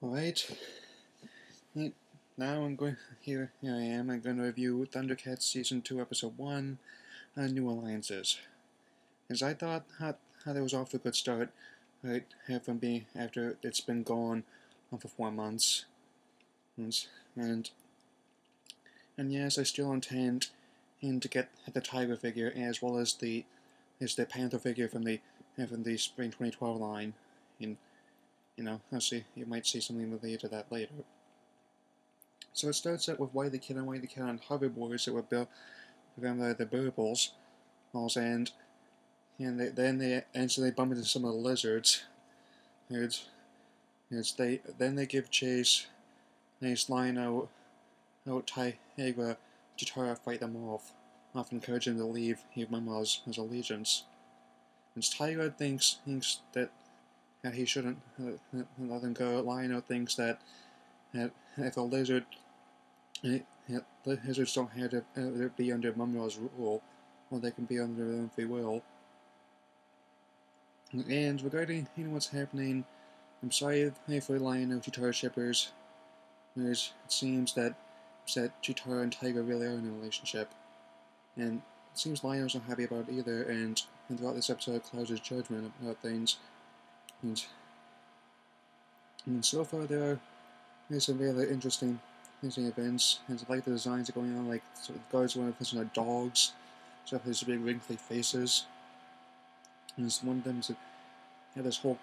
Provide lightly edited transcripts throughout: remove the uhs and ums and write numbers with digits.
Alright, now here I am, I'm going to review Thundercats Season 2, Episode 1, New Alliances. As I thought how that was off to a good start, right, from being, after it's been gone for 4 months. And yes, I still intend to get the Tiger figure as well as the Panther figure from the Spring 2012 line. I'll see. You might see something related to that later. So it starts out with Whitey the Kid on hoverboards that were built around the burbles, then they instantly bump into some of the lizards. Then they give chase. Nice line out Tigra to try to fight them off, often encouraging them to leave Mama's his allegiance. And Tigra thinks that he shouldn't let them go. Lionel thinks that if a lizard, lizards don't have to be under Mumra's rule, or they can be under their own free will. And regarding what's happening, I'm sorry for Lionel Chitara shippers. It seems that Chitara and Tiger really are in a relationship, and it seems Lionel's not happy about it either. And throughout this episode, clouds his judgment about things. And so far there's some really interesting events, and I like the designs that are going on, like so the guards want to put on dogs, so have these big wrinkly faces. And one of them is this whole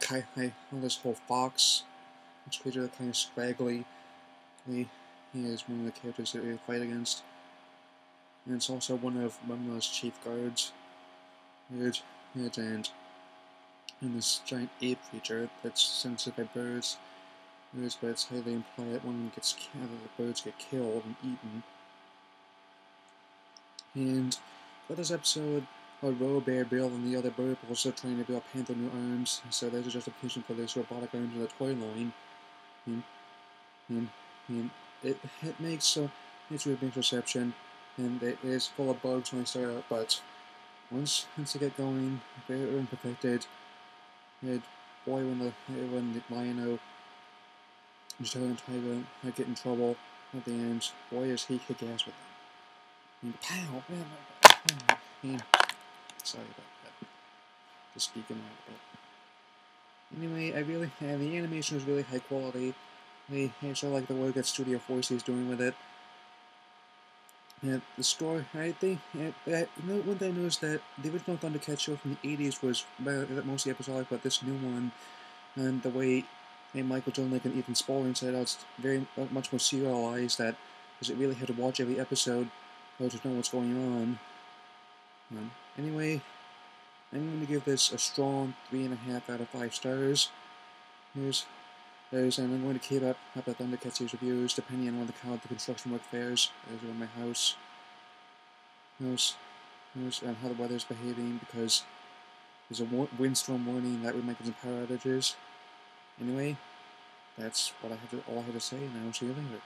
fox, which creature that kind of scraggly. He is one of the characters that we fight against. And it's also one of Mumra's chief guards. And this giant ape creature that's sensitive by birds. But it's highly implied that when the birds get killed and eaten. And for this episode, Bear, Bill, and the other bird are also trying to build Panther new arms, so there's a justification for this robotic arms in the toy line. And it makes a big reception, and it is full of bugs when I start out, but once they get going, they're perfected. And boy, when the Lion-O and Tiger get in trouble at the end, boy is he kick-ass with them. And pow! And sorry about that. Just speaking out a bit. Anyway, the animation is really high quality. I actually like the work that Studio 4C is doing with it. And the story, I think, one thing I noticed that the original Thundercats show from the 80s was mostly episodic, but this new one, and the way Michael Jordan and Ethan Spaulding said it's very much more serialized, because it really had to watch every episode to know what's going on. Anyway, I'm going to give this a strong 3.5 out of 5 stars. And I'm going to keep up the Thundercats reviews depending on how the construction work fares around my house. And how the weather's behaving, because there's a windstorm warning that we might get some power outages. Anyway, that's all I have to say, and I will see you later.